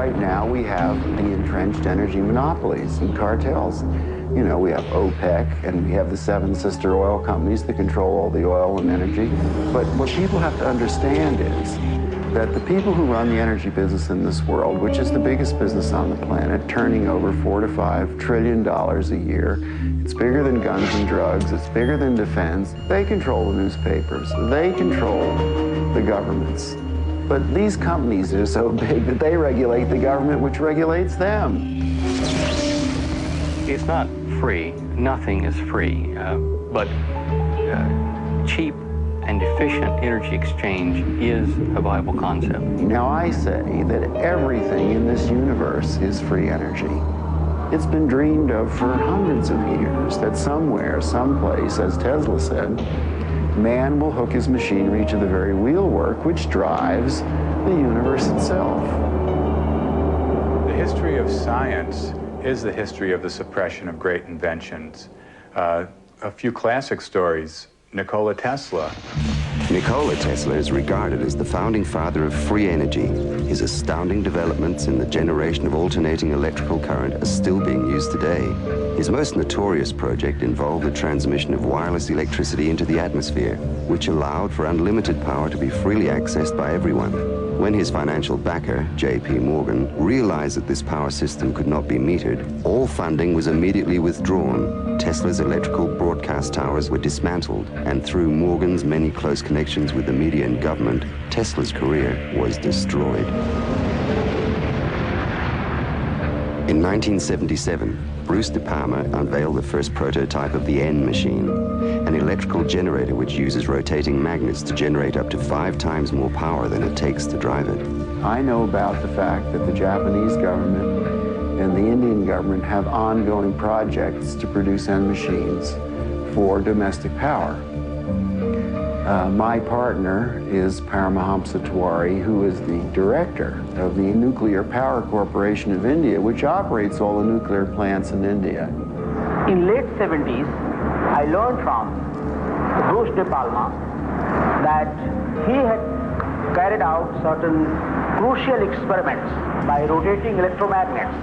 right now we have the entrenched energy monopolies and cartels. You know, we have OPEC and we have the 7 sister oil companies that control all the oil and energy. But what people have to understand is that the people who run the energy business in this world, which is the biggest business on the planet, turning over $4 to $5 trillion a year, it's bigger than guns and drugs, it's bigger than defense. They control the newspapers, they control the governments. But these companies are so big that they regulate the government, which regulates them. It's not free. Nothing is free. But cheap and efficient energy exchange is a viable concept. Now I say that everything in this universe is free energy. It's been dreamed of for hundreds of years that somewhere, someplace, as Tesla said, man will hook his machinery to the very wheelwork which drives the universe itself. The history of science is the history of the suppression of great inventions. A few classic stories. Nikola Tesla. Nikola Tesla is regarded as the founding father of free energy. His astounding developments in the generation of alternating electrical current are still being used today. His most notorious project involved the transmission of wireless electricity into the atmosphere, which allowed for unlimited power to be freely accessed by everyone. When his financial backer, J.P. Morgan, realized that this power system could not be metered, all funding was immediately withdrawn. Tesla's electrical broadcast towers were dismantled, and through Morgan's many close connections with the media and government, Tesla's career was destroyed. In 1977, Bruce De Palma unveiled the first prototype of the N machine, an electrical generator which uses rotating magnets to generate up to 5 times more power than it takes to drive it. I know about the fact that the Japanese government and the Indian government have ongoing projects to produce N machines for domestic power. My partner is Paramahamsa Tiwari, who is the director of the Nuclear Power Corporation of India, which operates all the nuclear plants in India. In late 70s, I learned from Bruce De Palma that he had carried out certain crucial experiments by rotating electromagnets.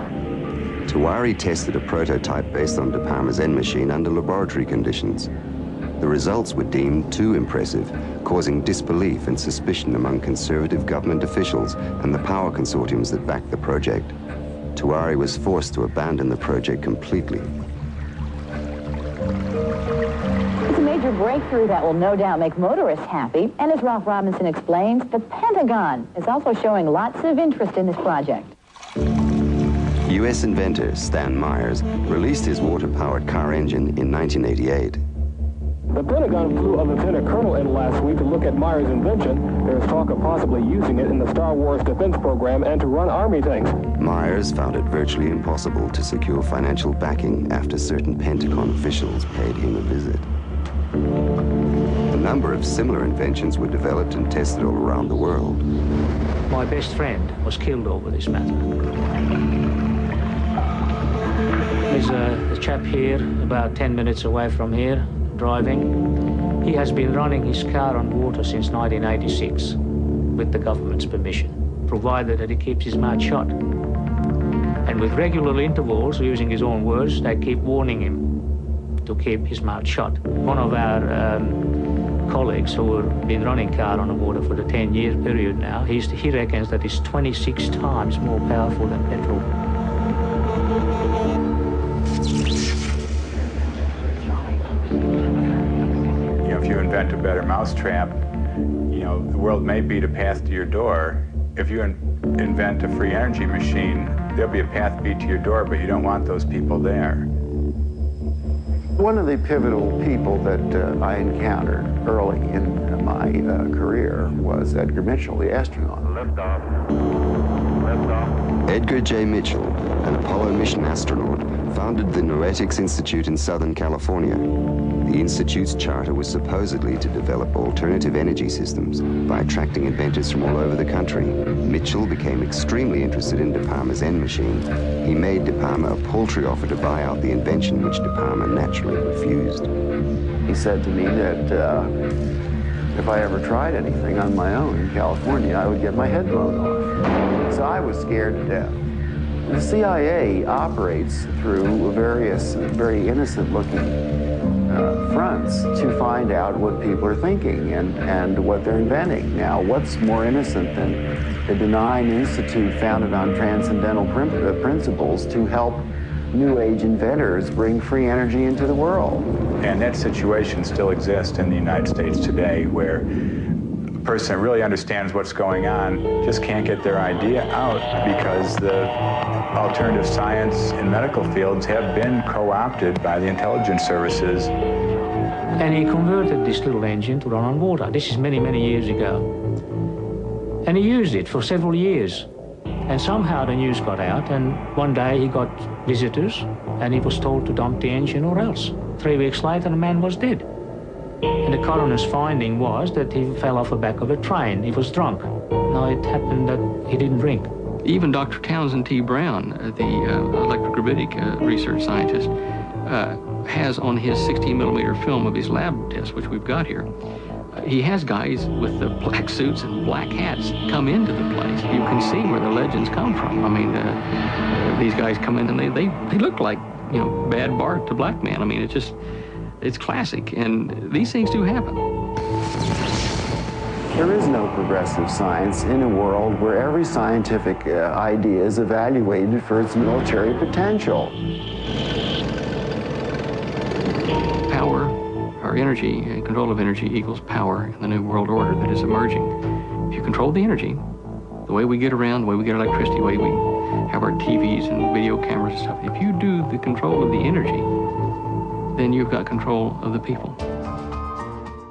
Tiwari tested a prototype based on De Palma's N machine under laboratory conditions. The results were deemed too impressive, causing disbelief and suspicion among conservative government officials and the power consortiums that backed the project. Tiwari was forced to abandon the project completely. It's a major breakthrough that will no doubt make motorists happy, and as Ralph Robinson explains, the Pentagon is also showing lots of interest in this project. U.S. inventor Stan Myers released his water-powered car engine in 1988. The Pentagon flew a lieutenant colonel in last week to look at Myers' invention. There's talk of possibly using it in the Star Wars defense program and to run Army tanks. Myers found it virtually impossible to secure financial backing after certain Pentagon officials paid him a visit. A number of similar inventions were developed and tested all around the world. My best friend was killed over this matter. There's a chap here, about 10 minutes away from here, driving. He has been running his car on water since 1986 with the government's permission, provided that he keeps his mouth shut. And with regular intervals, using his own words, they keep warning him to keep his mouth shut. One of our colleagues who have been running car on the water for the 10-year period now, he reckons that it's 26 times more powerful than petrol. If you invent a better mousetrap, the world may beat a path to your door. If you invent a free energy machine, there'll be a path beat to your door, but you don't want those people there. One of the pivotal people that I encountered early in my career was Edgar Mitchell, the astronaut. Liftoff. Liftoff. Edgar J. Mitchell, an Apollo mission astronaut, founded the Noetics Institute in Southern California. The Institute's charter was supposedly to develop alternative energy systems by attracting inventors from all over the country. Mitchell became extremely interested in De Palma's N machine. He made De Palma a paltry offer to buy out the invention, which De Palma naturally refused. He said to me that if I ever tried anything on my own in California, I would get my head blown off. So I was scared to death. The CIA operates through various very innocent-looking fronts to find out what people are thinking and what they're inventing. Now, what's more innocent than a benign institute founded on transcendental principles to help New Age inventors bring free energy into the world? And that situation still exists in the United States today, where a person that really understands what's going on just can't get their idea out because the alternative science and medical fields have been co-opted by the intelligence services. And he converted this little engine to run on water. This is many, many years ago. And he used it for several years. And somehow the news got out, and one day he got visitors, and he was told to dump the engine or else. 3 weeks later, the man was dead. And the coroner's finding was that he fell off the back of a train. He was drunk. Now, it happened that he didn't drink. Even Dr. Townsend T. Brown, the electrogravitic research scientist, has on his 16-millimeter film of his lab tests, which we've got here, he has guys with the black suits and black hats come into the place. You can see where the legends come from. I mean, these guys come in and they look like, you know, bad Bart to black man. I mean, it's classic, and these things do happen. There is no progressive science in a world where every scientific idea is evaluated for its military potential. Power, our energy, and control of energy equals power in the new world order that is emerging. If you control the energy, the way we get around, the way we get electricity, the way we have our TVs and video cameras and stuff, if you do the control of the energy, then you've got control of the people.